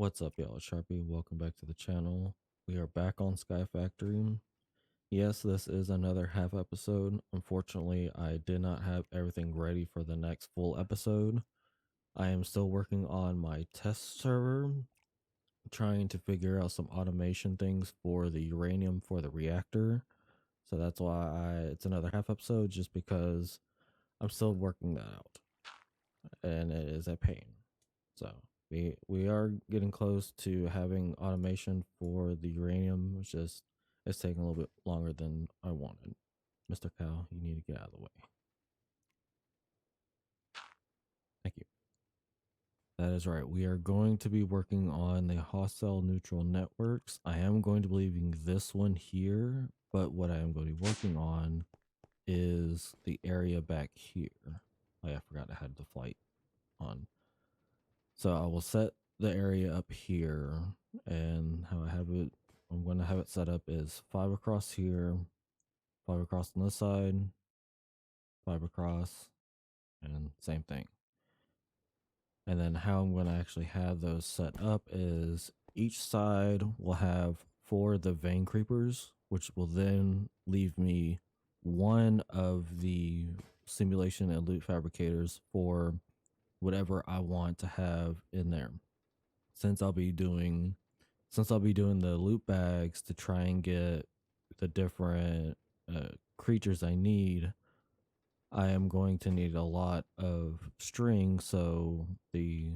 What's up, y'all? It's Sharpie. Welcome back to the channel. We are back on Skyfactory. Yes, this is another half episode. Unfortunately, I did not have everything ready for the next full episode. I am still working on my test server, trying to figure out some automation things for the uranium for the reactor. So that's why it's another half episode, just because I'm still working that out, and it is a pain. So we are getting close to having automation for the uranium. It's taking a little bit longer than I wanted. Mr. Cow, you need to get out of the way. Thank you. That is right. We are going to be working on the hostile neutral networks. I am going to be leaving this one here, but what I am going to be working on is the area back here. Oh yeah, I forgot I had the flight on. So I will set the area up here, and how I'm going to have it set up is 5 across here, 5 across on this side, 5 across, and same thing. And then how I'm going to actually have those set up is each side will have 4 of the vein creepers, which will then leave me one of the simulation and loot fabricators for whatever I want to have in there. Since I'll be doing the loot bags to try and get the different creatures I need, I am going to need a lot of string. So the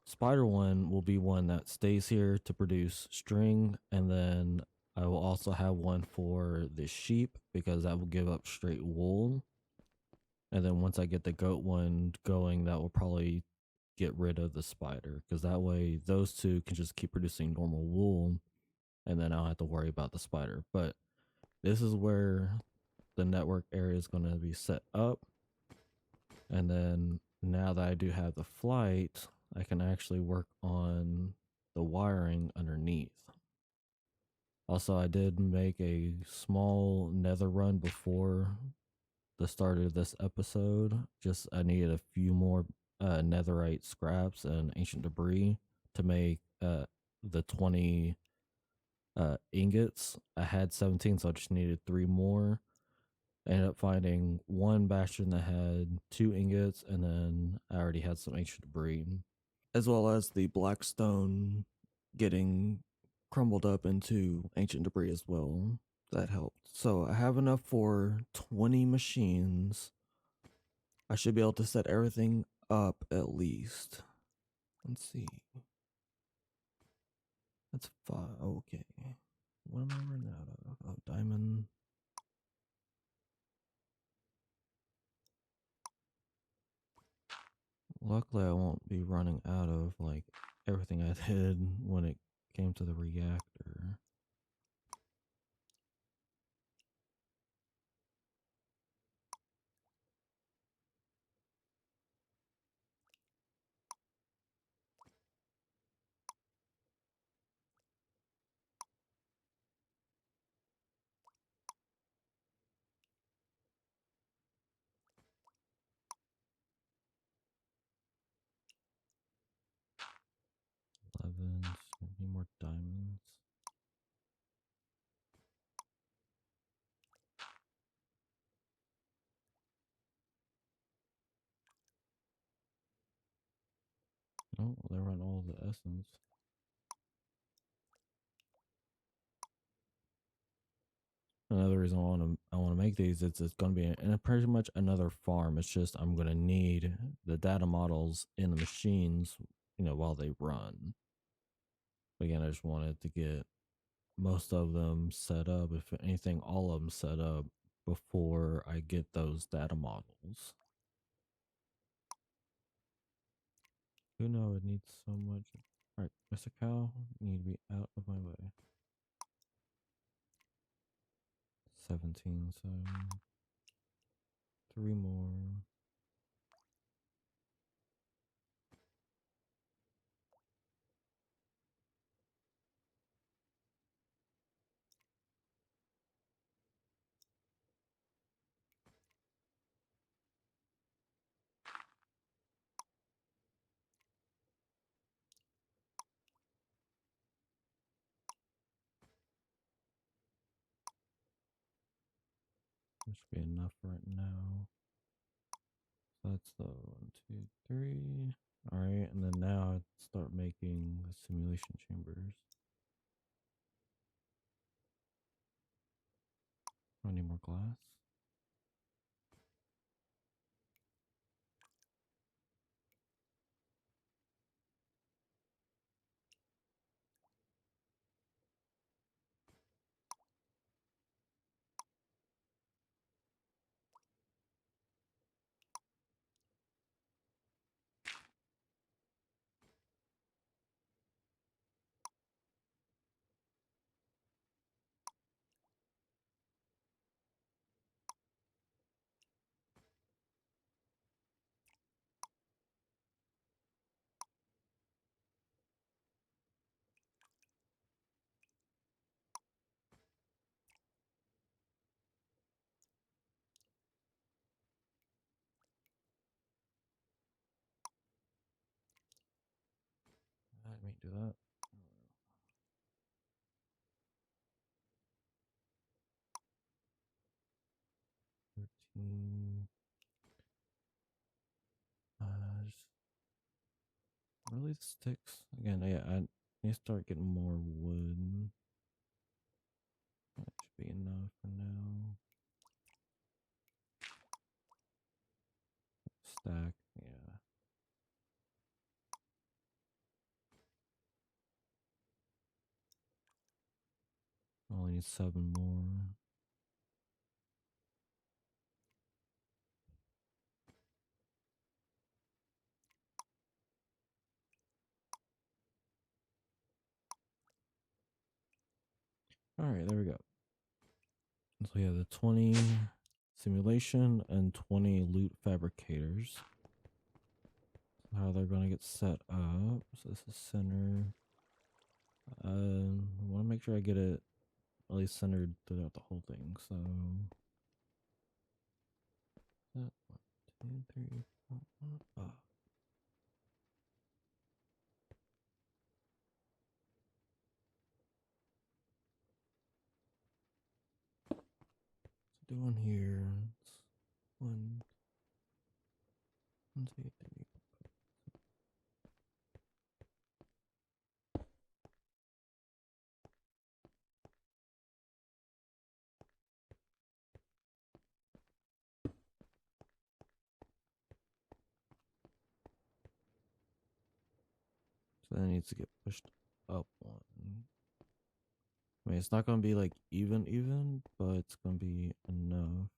spider one will be one that stays here to produce string, and then I will also have one for the sheep because that will give up straight wool. And then once I get the goat one going, that will probably get rid of the spider, because that way those two can just keep producing normal wool, and then I don't have to worry about the spider. But this is where the network area is going to be set up. And then now that I do have the flight, I can actually work on the wiring underneath. Also, I did make a small nether run before the start of this episode. Just I needed a few more netherite scraps and ancient debris to make the 20 ingots. I had 17, so I just needed 3 more. I ended up finding one bastion that had 2 ingots, and then I already had some ancient debris, as well as the black stone getting crumbled up into ancient debris as well. That helped. So I have enough for 20 machines. I should be able to set everything up at least. Let's see. That's 5. Okay. What am I running out of? Oh, diamond. Luckily, I won't be running out of like everything I did when it came to the reactor. Need more diamonds. Oh, they run all the essence. Another reason I want to make these is it's going to be pretty much another farm. It's just I'm going to need the data models in the machines, while they run. But again, I just wanted to get most of them set up, if anything, all of them set up before I get those data models. Who knows? It needs so much. All right, Mr. Cow, you need to be out of my way. 17, so 3 more. That should be enough right now. So that's the 1, 2, 3. All right, and then now I'd start making the simulation chambers. I need more glass. Let me do that. 13. Just really sticks. Again, yeah, I need to start getting more wood. That should be enough for now. Stack, yeah. Only need 7 more. All right, there we go. So yeah, the 20 simulation and 20 loot fabricators. How they're gonna get set up. So this is center. I want to make sure I get it at least centered throughout the whole thing. So 1, 2, 3, 4. Oh. So doing here. It's 1, 1, 2, 3. So that needs to get pushed up 1. I mean, it's not gonna be like even, but it's gonna be enough.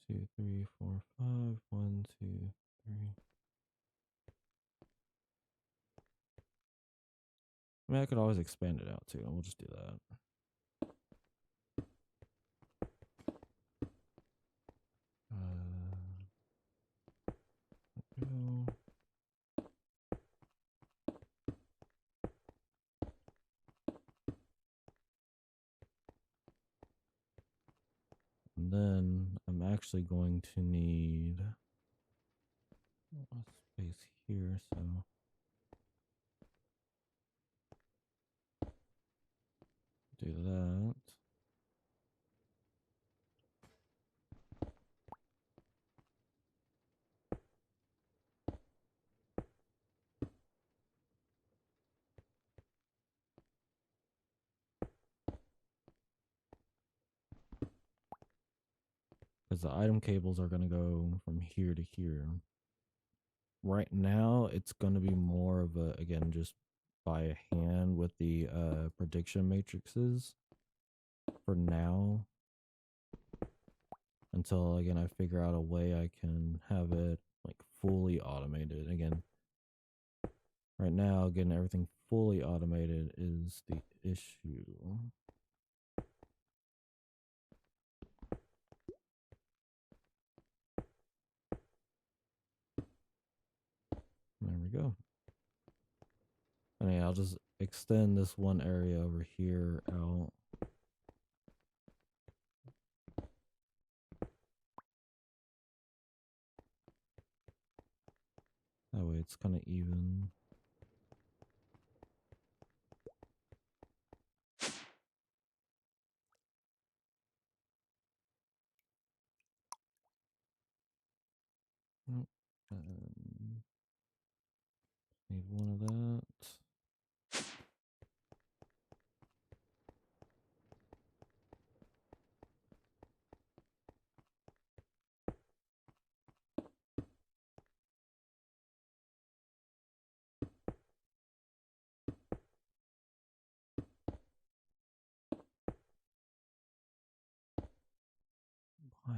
2, 3, 4, 5. 1, 2, 3. I mean, I could always expand it out too, and we'll just do that. Go. And then I'm actually going to need a space here, so do that. Because the item cables are going to go from here to here. Right now, it's going to be more of a, again, just by hand with the prediction matrices for now. Until, again, I figure out a way I can have it like fully automated. Again, right now, getting everything fully automated is the issue. There we go. And yeah, I'll just extend this one area over here out. That way it's kind of even. Nope. Need one of that. Why?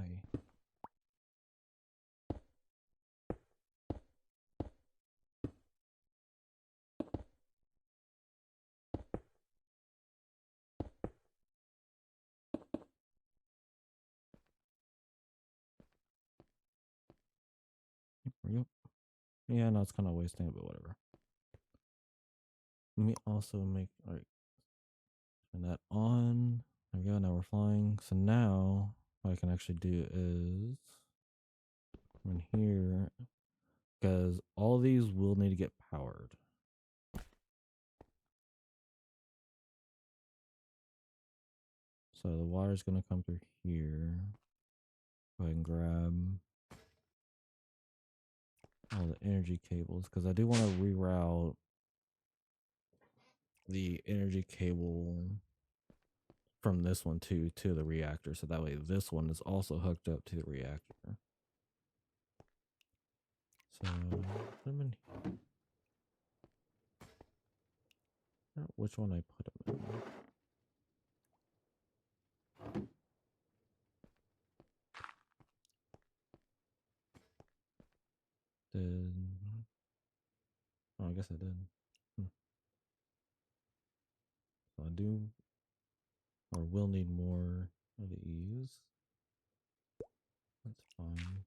There we go. Yeah, no, it's kind of wasting it, but whatever. Let me also make, all right, turn that on. There we go. Now we're flying. So now what I can actually do is come in here because all these will need to get powered. So the water's going to come through here. Go ahead and grab all the energy cables because I do want to reroute the energy cable from this one to the reactor, so that way this one is also hooked up to the reactor. So put them in here. Which one I put them in? Did oh, I guess I did. So I do or will need more of these. That's fine.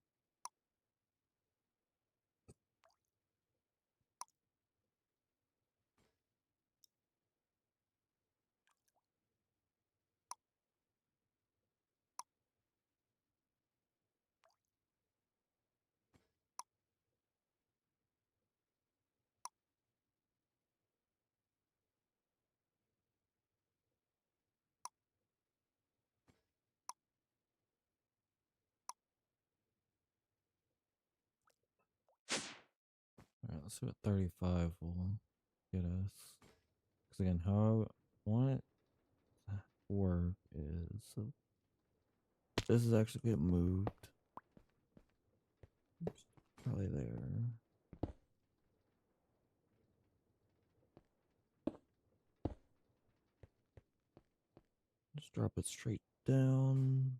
All right, let's see what 35 will get us. Because again, how I want it to work is so this is actually get moved. Oops, probably there. Just drop it straight down.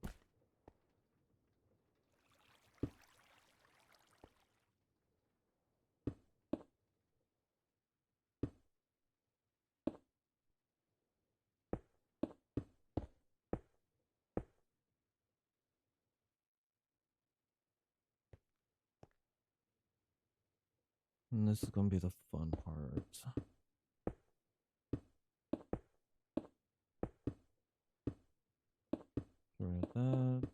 And this is going to be the fun part. Get rid of that.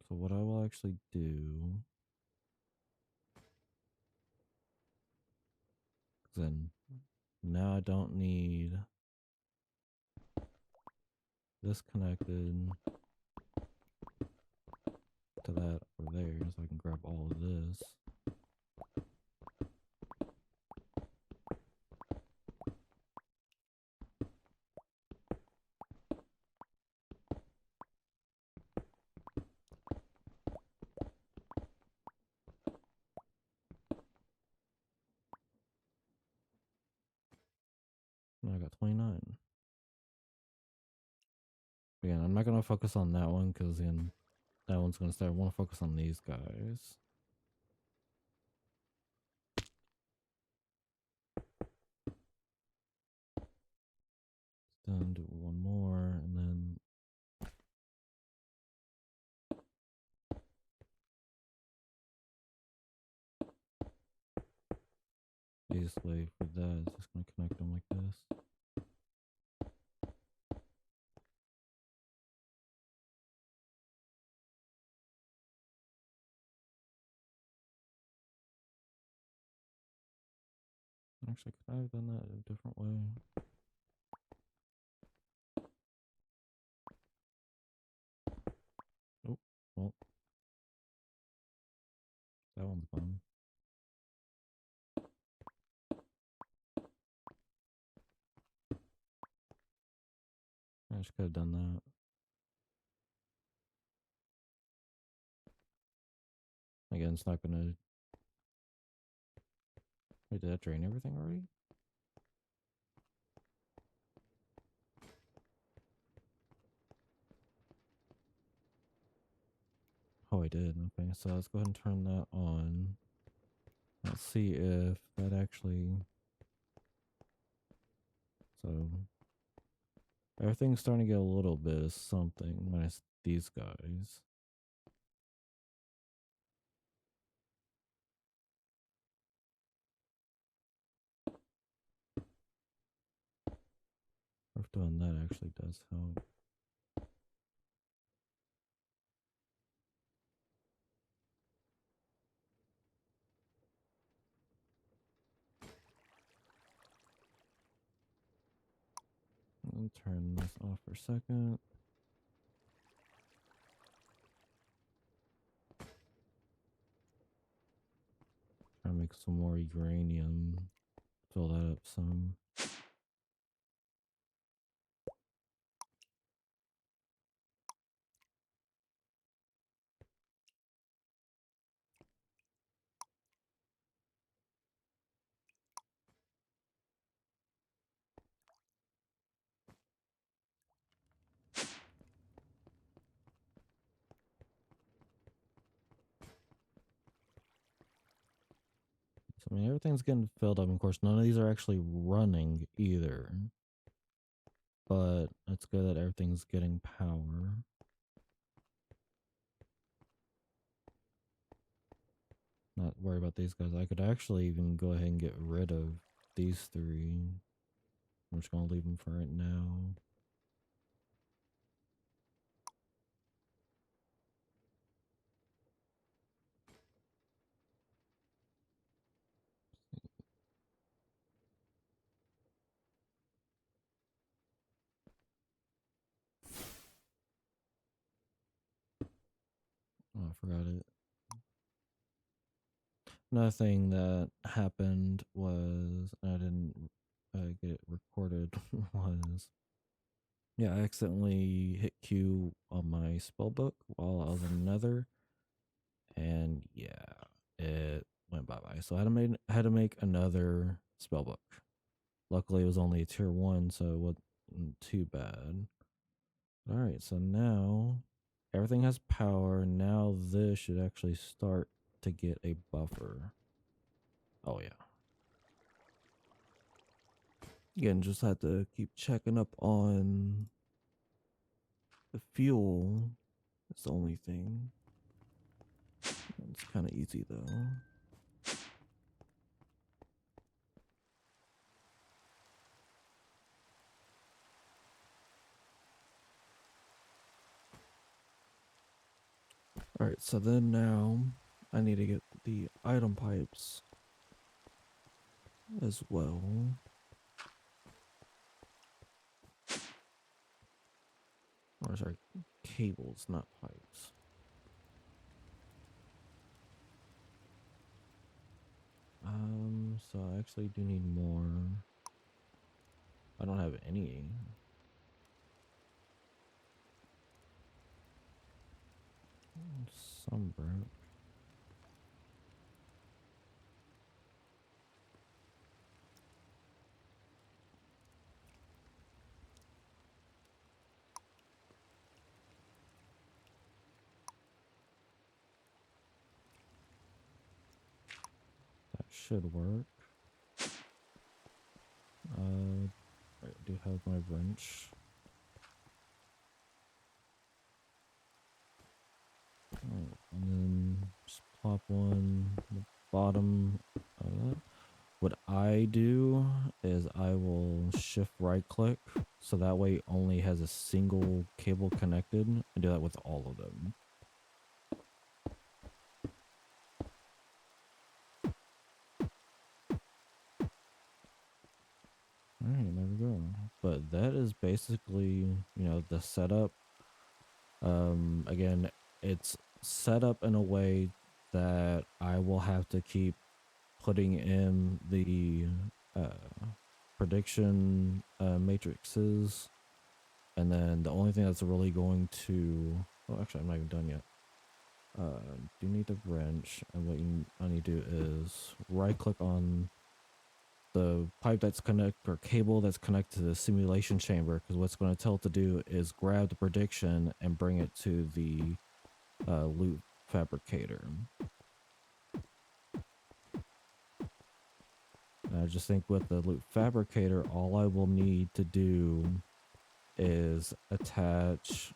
So what I will actually do, then now I don't need this connected to that over there, so I can grab all of this. Now I got 29. Again, I'm not going to focus on that one because again, that one's going to start. I want to focus on these guys. Then do one more and then easiest way for that is just going to connect them like this. Actually, could I have done that a different way? That one's fun. I just could have done that. Again, it's not gonna. Wait, did that drain everything already? Oh, I did. Okay, so let's go ahead and turn that on. Let's see if that actually. So everything's starting to get a little bit of something minus these guys. If doing that actually does help. Let me turn this off for a second. Try to make some more uranium. Fill that up some. So, I mean, everything's getting filled up. Of course, none of these are actually running either. But it's good that everything's getting power. Not worry about these guys. I could actually even go ahead and get rid of these three. I'm just going to leave them for right now. Oh, I forgot it. Another thing that happened was I didn't get it recorded was yeah, I accidentally hit Q on my spell book while I was in Nether, and yeah, it went bye bye. So I had to make another spell book. Luckily, it was only a tier 1, so it wasn't too bad. All right, so now everything has power. Now this should actually start to get a buffer. Oh yeah. Again, just had to keep checking up on the fuel. It's the only thing. It's kind of easy though. All right, so then now I need to get the item pipes as well. Or sorry, cables, not pipes. So I actually do need more. I don't have any. Some broke. That should work. I do have my wrench. Oh, and then just plop one on the bottom of that. What I do is I will shift right click so that way it only has a single cable connected, and do that with all of them. All right, there we go. But that is basically, the setup. Again, it's set up in a way that I will have to keep putting in the prediction matrices, and then the only thing that's really going to, oh, actually I'm not even done yet. Do need the wrench, and what I need to do is right click on the pipe that's connected or cable that's connected to the simulation chamber, because what's going to tell it to do is grab the prediction and bring it to the loop fabricator. And I just think with the loop fabricator, all I will need to do is attach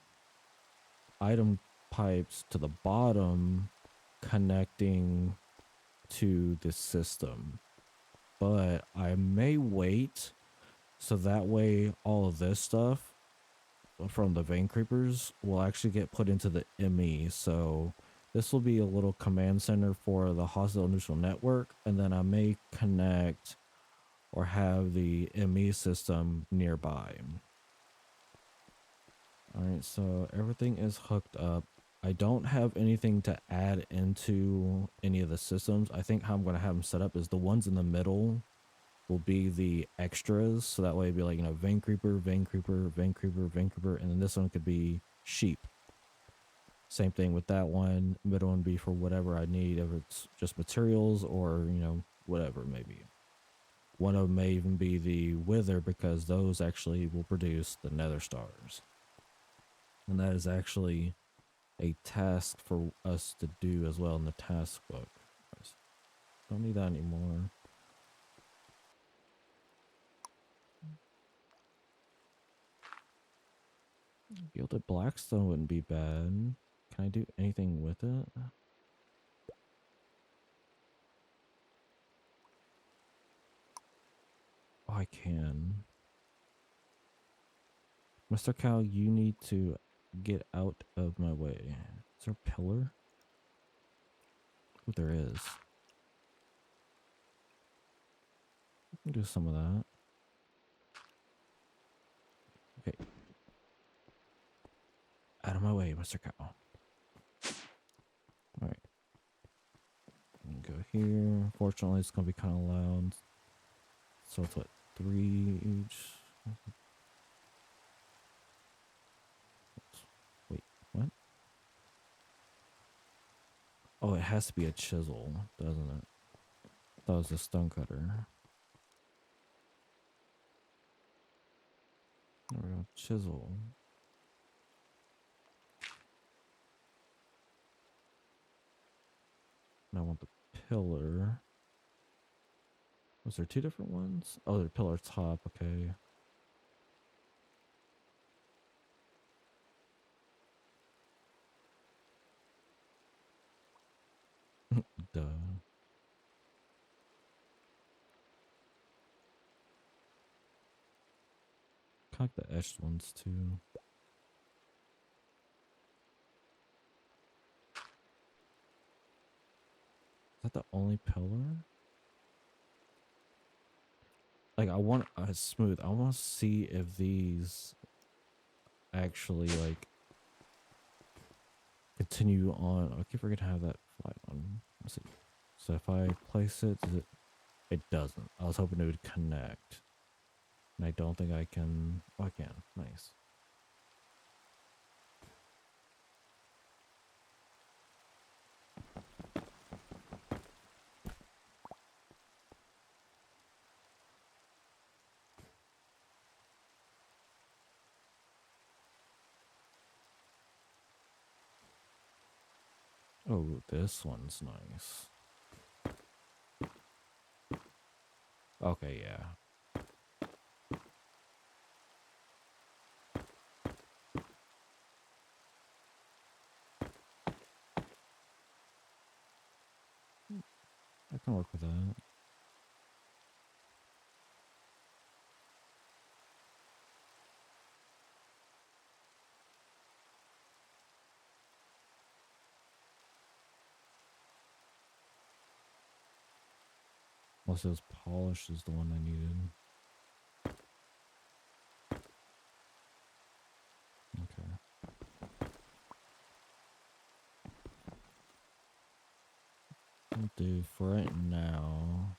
item pipes to the bottom connecting to the system. But I may wait so that way all of this stuff from the vein creepers will actually get put into the ME. So this will be a little command center for the hostile neutral network, and then I may connect or have the ME system nearby. All right, so everything is hooked up. I don't have anything to add into any of the systems. I think how I'm going to have them set up is the ones in the middle will be the extras. So that way it'd be like, vein creeper, vein creeper, vein creeper, vein creeper. And then this one could be sheep. Same thing with that one. Middle one be for whatever I need, if it's just materials or, whatever maybe. One of them may even be the wither, because those actually will produce the nether stars. And that is actually a task for us to do as well in the task book. Don't need that anymore. Gilded blackstone wouldn't be bad. Can I do anything with it? Oh, I can. Mr. Cow, you need to get out of my way. Is there a pillar? Oh, there is. I can do some of that. Okay. Out of my way, Mr. Cow. Alright. Go here. Fortunately, it's going to be kind of loud. So it's what? 3 each? Wait, what? Oh, it has to be a chisel, doesn't it? That was a stone cutter. There we go. Chisel. And I want the pillar. Was there 2 different ones? Oh, they're pillar top. Okay. Duh. Kind of like the etched ones too. Is that the only pillar? Like, I want smooth. I want to see if these actually like continue on. I keep forgetting to have that flight on. Let's see. So if I place it, does it? It doesn't. I was hoping it would connect, and I don't think I can. Oh, I can. Nice. Oh, this one's nice. Okay, yeah. I can work with that. Unless it was polished is the one I needed. Okay. We'll do for right now.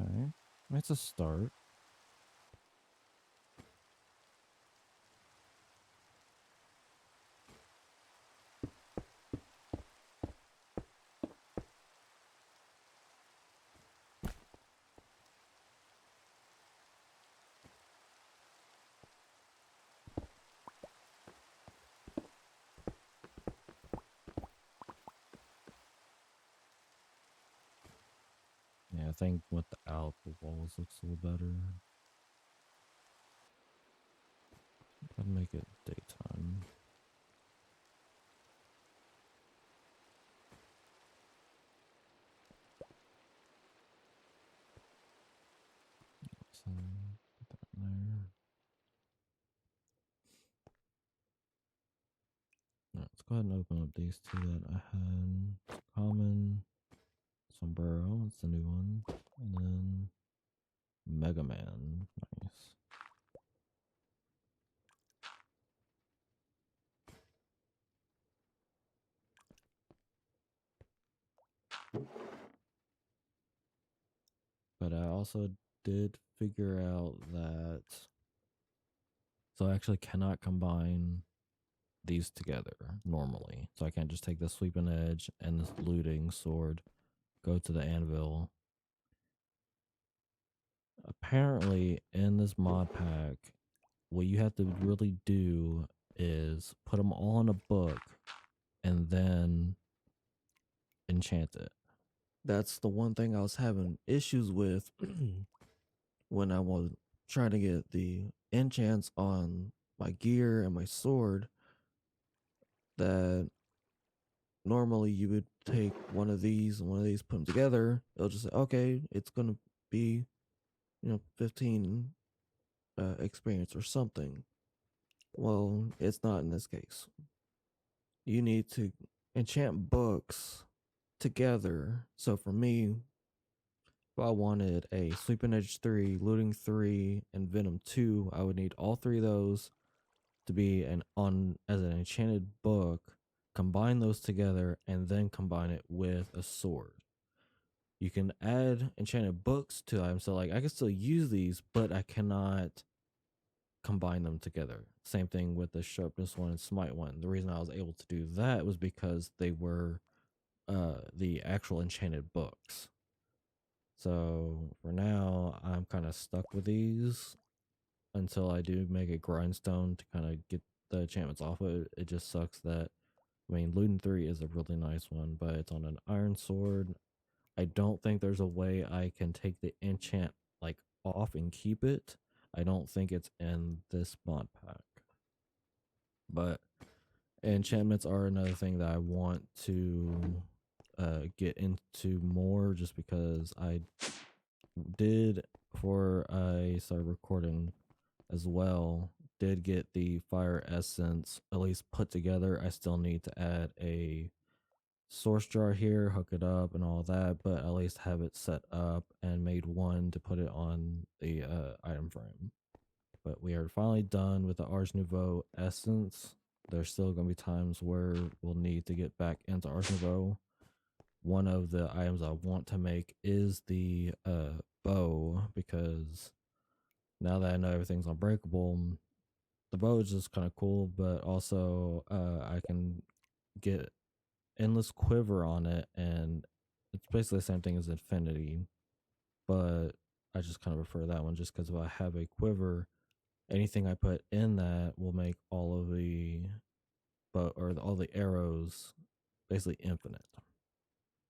Okay, it's a start. Yeah, I think without the walls looks a little better. I'd make it daytime. So put that in there. Let's go ahead and open up these two that I had. Common, Sombrero, it's the new one. And then Mega Man. Nice. But I also did figure out that so I actually cannot combine these together normally. So I can't just take the sweeping edge and this looting sword, go to the anvil. Apparently, in this mod pack, what you have to really do is put them all in a book and then enchant it. That's the one thing I was having issues with when I was trying to get the enchants on my gear and my sword. That normally you would take one of these and one of these, put them together. It'll just say, okay, it's gonna be 15 experience or something. Well, it's not in this case. You need to enchant books together. So for me, if I wanted a Sleeping Edge 3, Looting 3, and Venom 2, I would need all three of those to be as an enchanted book, combine those together, and then combine it with a sword. You can add enchanted books to them, so like I can still use these, but I cannot combine them together. Same thing with the sharpness one and smite one. The reason I was able to do that was because they were the actual enchanted books. So for now, I'm kind of stuck with these until I do make a grindstone to kind of get the enchantments off of it. It just sucks that, I mean, Luden 3 is a really nice one, but it's on an iron sword. I don't think there's a way I can take the enchant like off and keep it. I don't think it's in this mod pack. But enchantments are another thing that I want to get into more just because I did before I started recording as well, did get the fire essence at least put together. I still need to add a source jar here, hook it up and all that, but at least have it set up and made one to put it on the item frame. But we are finally done with the Ars Nouveau essence. There's still going to be times where we'll need to get back into Ars Nouveau. One of the items I want to make is the bow, because now that I know everything's unbreakable, the bow is just kind of cool, but also I can get endless quiver on it, and it's basically the same thing as infinity, but I just kind of prefer that one just because if I have a quiver, anything I put in that will make all of the all the arrows basically infinite.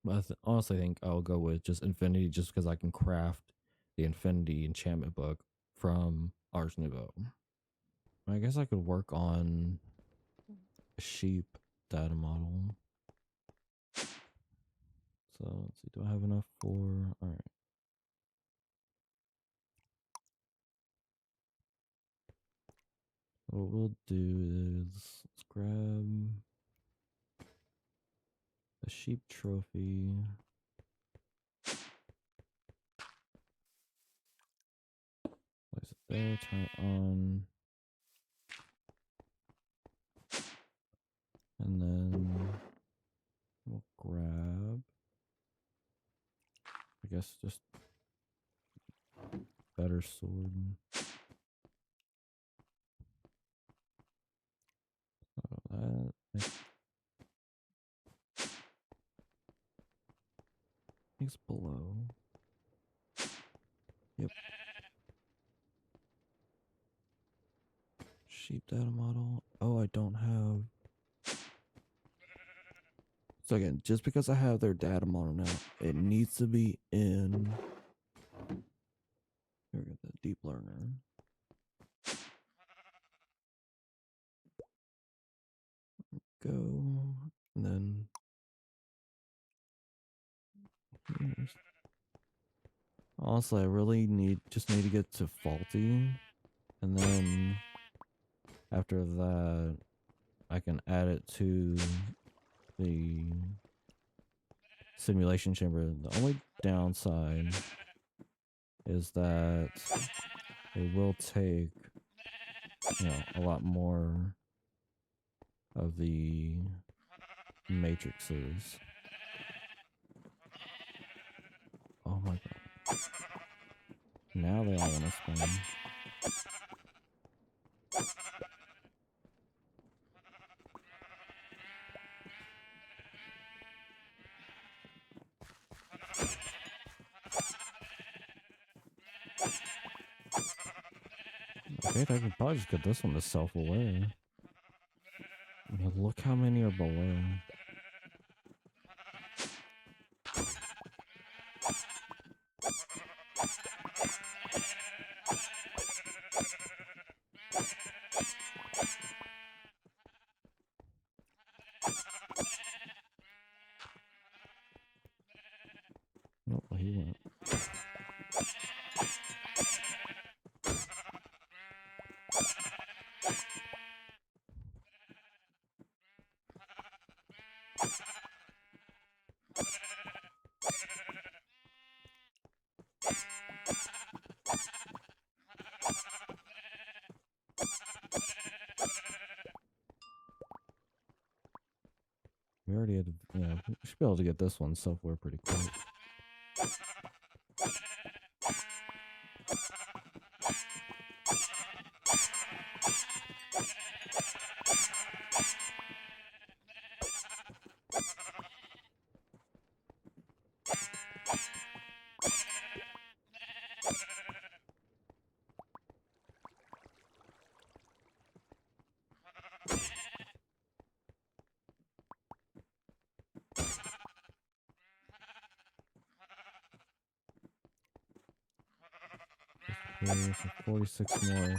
But I honestly think I'll go with just infinity just because I can craft the infinity enchantment book from Ars Nouveau. I guess I could work on a sheep data model. So let's see, do I have enough for, all right. What we'll do is let's grab the sheep trophy. Place it there, turn it on. And then we'll grab, I guess, just better sword. That. It's below. Yep. Sheep data model. Oh, I don't have. So again, just because I have their data model now, it needs to be in. Here we go, the deep learner. Go, and then here's. Honestly, I really just need to get to faulty, and then after that, I can add it to the simulation chamber. The only downside is that it will take, a lot more of the matrices. Oh my god. Now they all want to spin. Okay, I can probably just get this one to self-aware. I mean, look how many are below. Oh, he went. We already had, we should be able to get this one self-aware pretty quick. Okay, for 46 more.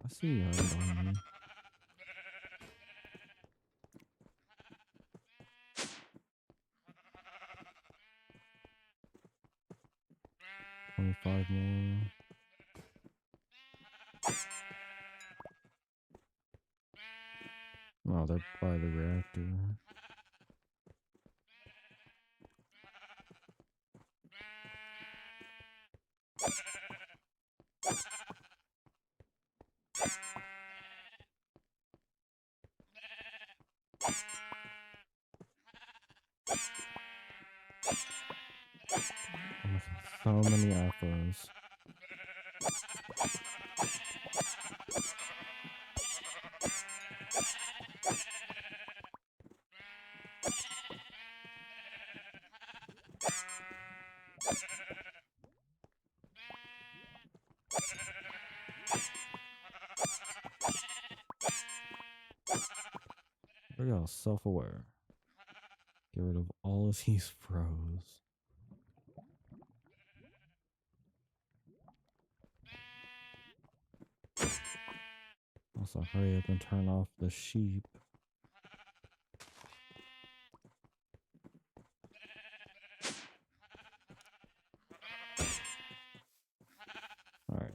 I see you behind me. $25 more. Oh, they're by the reactor. So many afros. We're all self-aware. Get rid of all of these froze. Also, hurry up and turn off the sheep. Alright.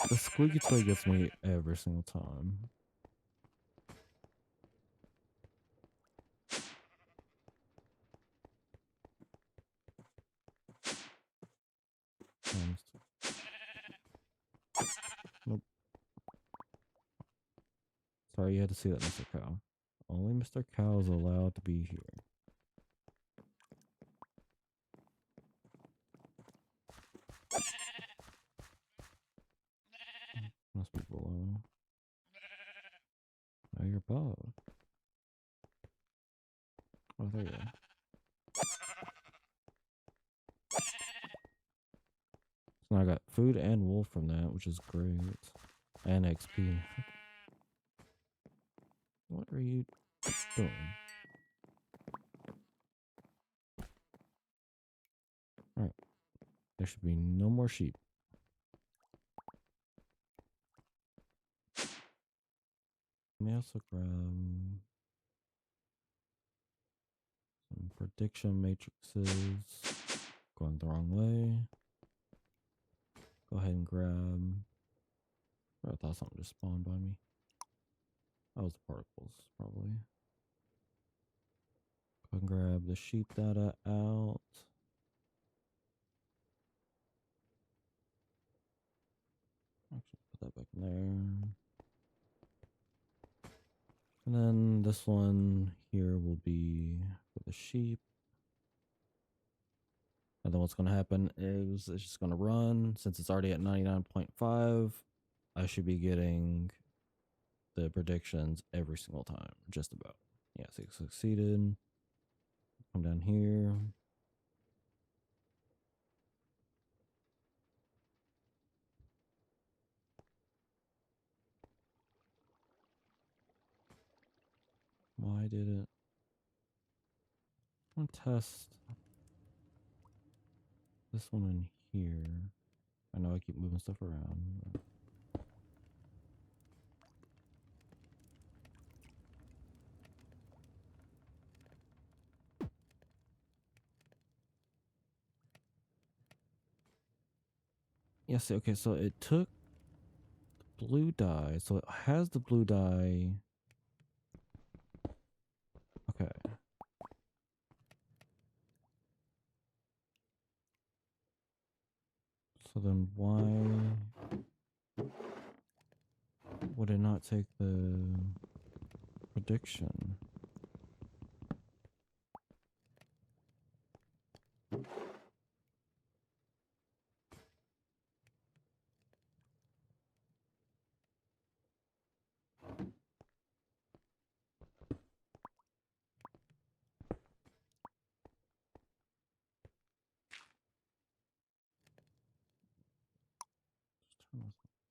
The squeaky toy gets me every single time. Nope. Sorry you had to see that, Mr. Cow. Only Mr. Cow is allowed to be here. Must be below. Oh, you're above. Oh, there you are. So now I got food and wool from that, which is great. And XP. What are you doing? Alright. There should be no more sheep. Let me also grab some prediction matrices. Going the wrong way. Go ahead and grab. I thought something just spawned by me. That was the particles, probably. Go and grab the sheep data out. Actually, put that back in there. And then this one here will be for the sheep. And then what's going to happen is it's just going to run. Since it's already at 99.5, I should be getting the predictions every single time, just about. Yeah, so it succeeded. Come down here. Why did it? I'm gonna test this one in here. I know I keep moving stuff around. Yes, okay, so it took blue dye. So it has the blue dye. Okay. So then why would it not take the prediction?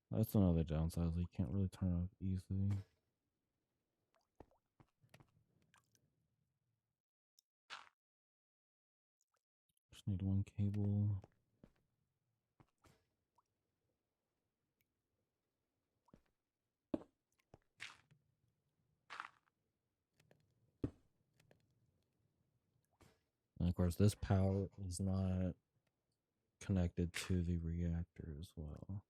That's another downside. You can't really turn it off easily. Just need one cable. And of course, this power is not connected to the reactor as well.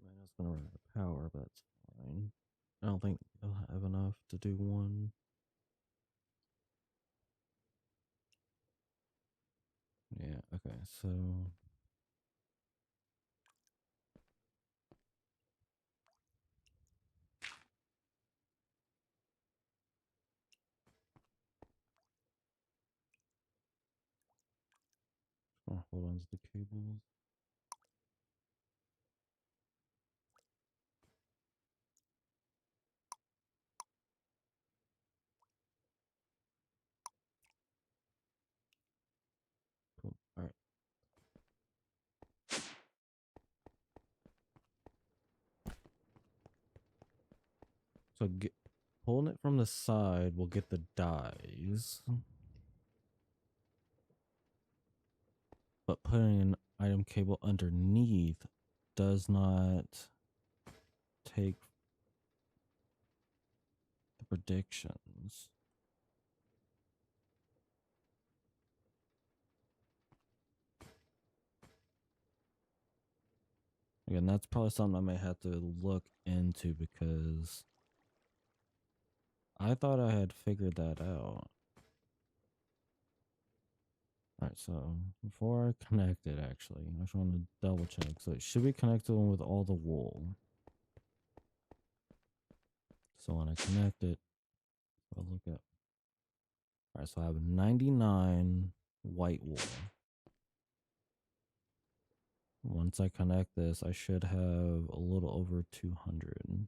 I mean, it's gonna run out of power, but that's fine. I don't think they'll have enough to do one. Yeah, okay, so I'll hold on to the cables. Cool. All right. So pulling it from the side will get the dies, but putting an item cable underneath does not take the predictions. Again, that's probably something I may have to look into because I thought I had figured that out. Alright, so before I connect it, actually, I just want to double check. So it should be connected with all the wool. So when I connect it, I'll look at. Alright, so I have 99 white wool. Once I connect this, I should have a little over 200.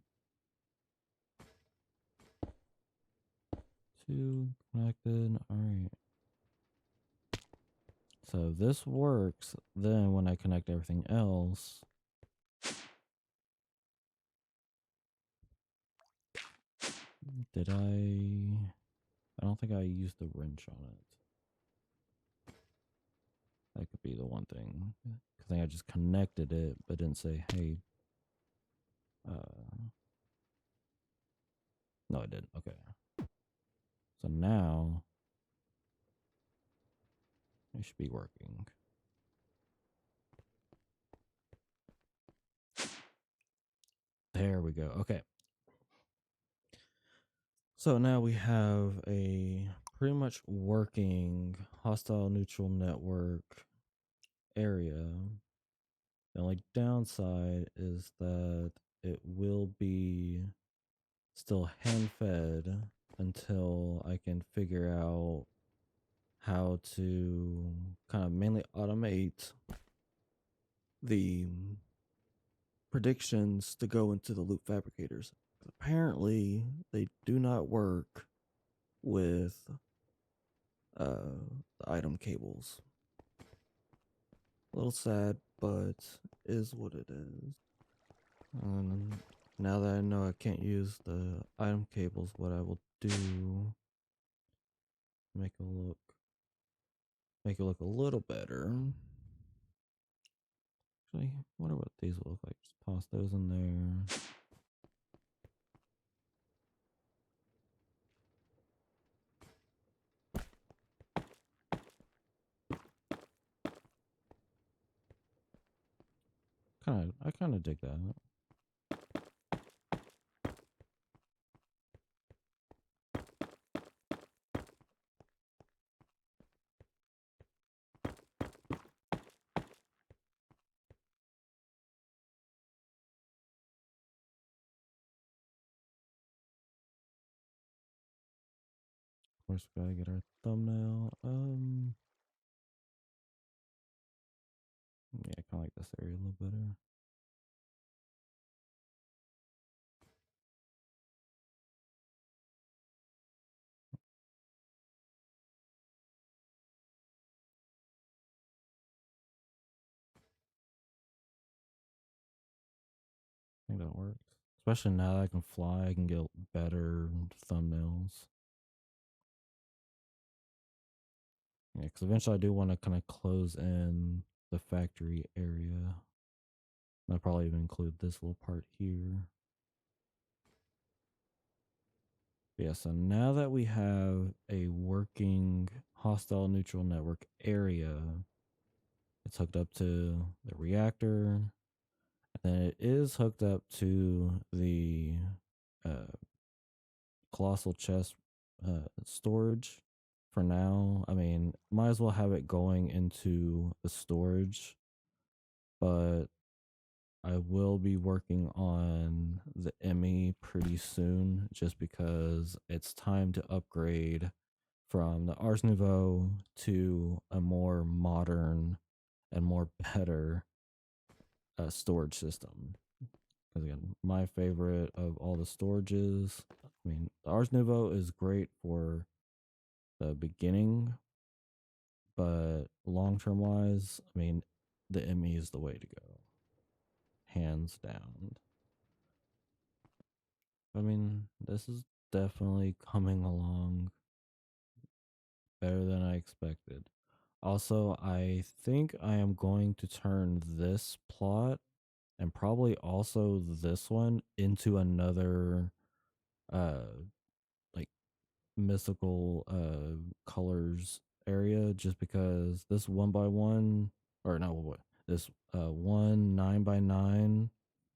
Two connected. Alright. So if this works, then when I connect everything else, did I don't think I used the wrench on it. That could be the one thing. I think I just connected it, but didn't say, hey, no, I didn't. Okay. So now it should be working. There we go. Okay. So now we have a pretty much working hostile neutral network area. The only downside is that it will be still hand fed until I can figure out how to kind of mainly automate the predictions to go into the loop fabricators. Apparently, they do not work with the item cables. A little sad, but is what it is. And now that I know I can't use the item cables, what I will do, make it look a little better. Actually, wonder what these will look like. Just toss those in there. I kind of dig that. Of course, we gotta get our thumbnail. Yeah, kind of like this area a little better. I think that works. Especially now that I can fly, I can get better thumbnails. Yeah, because eventually I do want to kind of close in the factory area. I'll probably even include this little part here. Yeah, so now that we have a working hostile neutral network area, it's hooked up to the reactor, and it is hooked up to the uh, colossal chest storage for now. I mean, might as well have it going into the storage, but I will be working on the Emmy pretty soon just because it's time to upgrade from the Ars Nouveau to a more modern and more better storage system. Because again, my favorite of all the storages, I mean, the Ars Nouveau is great for the beginning, but long term wise, I mean, the Emmy is the way to go, hands down. I mean, this is definitely coming along better than I expected. Also, I think I am going to turn this plot and probably also this one into another uh like mystical colors area just because this 1x1 or no what this 1 9x9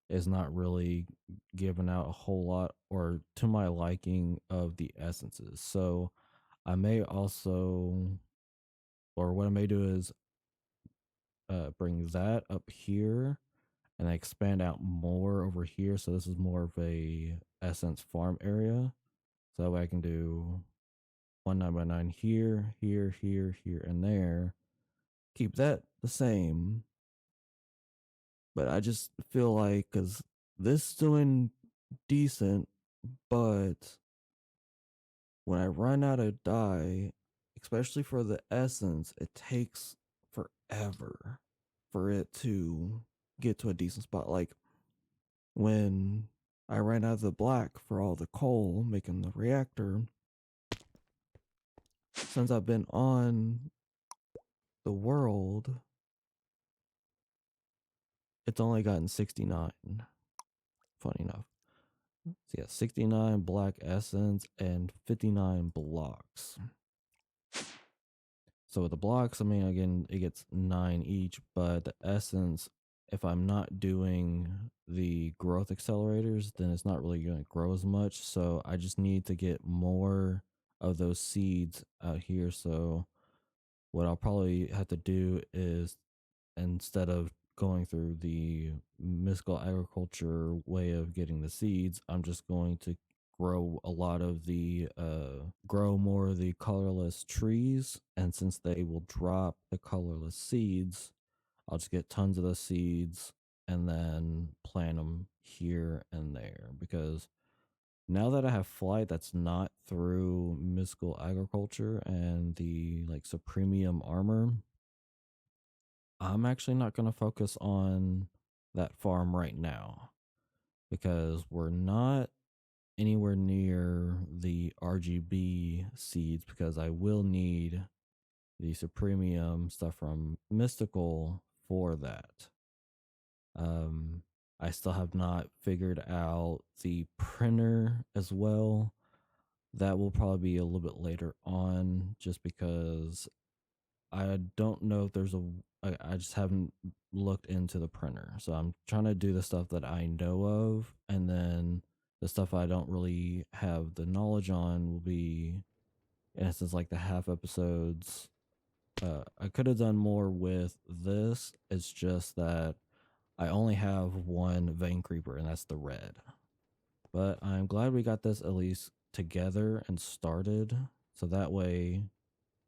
is not really giving out a whole lot or to my liking of the essences. So I may also, or what I may do is bring that up here and I expand out more over here. So this is more of a essence farm area. So that way I can do 1 9x9 here, here, here, here, and there. Keep that the same. But I just feel like because this is doing decent, but when I run out of dye, especially for the essence, it takes forever for it to get to a decent spot. Like when I ran out of the black for all the coal making the reactor, since I've been on the world, it's only gotten 69. Funny enough. So yeah, 69 black essence and 59 blocks. So with the blocks, I mean, again, it gets 9 each, but the essence, if I'm not doing the growth accelerators, then it's not really going to grow as much. So I just need to get more of those seeds out here. So what I'll probably have to do is instead of going through the mystical agriculture way of getting the seeds, I'm just going to grow a lot of the grow more of the colorless trees, and since they will drop the colorless seeds, I'll just get tons of the seeds and then plant them here and there because now that I have flight that's not through mystical agriculture and the like supremium armor, I'm actually not going to focus on that farm right now because we're not anywhere near the RGB seeds because I will need the supremium stuff from mystical for that. Um, I still have not figured out the printer as well. That will probably be a little bit later on, just because I don't know if there's I just haven't looked into the printer. So I'm trying to do the stuff that I know of, and then the stuff I don't really have the knowledge on will be, in essence, like the half episodes. I could have done more with this. It's just that I only have one vein creeper, and that's the red. But I'm glad we got this at least together and started. So that way,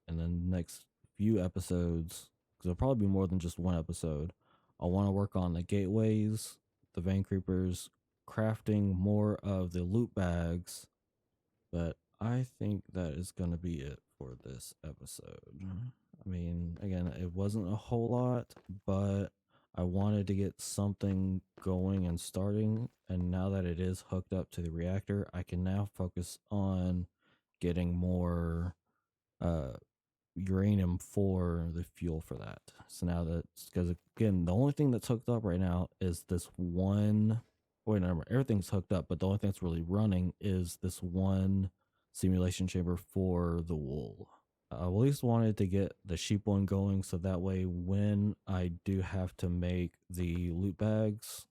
in the next few episodes, because it'll probably be more than just one episode, I want to work on the gateways, the vein creepers, crafting more of the loot bags. But I think that is going to be it for this episode. I mean, again, it wasn't a whole lot, but I wanted to get something going and starting. And now that it is hooked up to the reactor, I can now focus on getting more uh, uranium for the fuel for that. So now that's because, again, the only thing that's hooked up right now is this one. Wait, no, everything's hooked up, but the only thing that's really running is this one simulation chamber for the wool. I at least wanted to get the sheep one going, so that way when I do have to make the loot bags,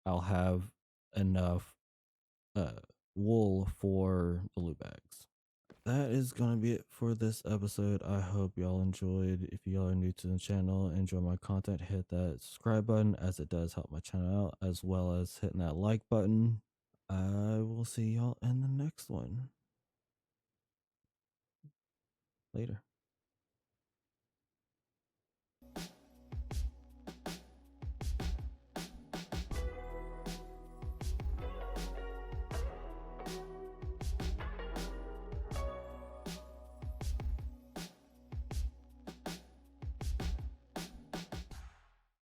I'll have enough uh, wool for the loot bags. That is gonna be it for this episode. I hope y'all enjoyed. If y'all are new to the channel, enjoy my content, hit that subscribe button, as it does help my channel out, as well as hitting that like button. I will see y'all in the next one. Later.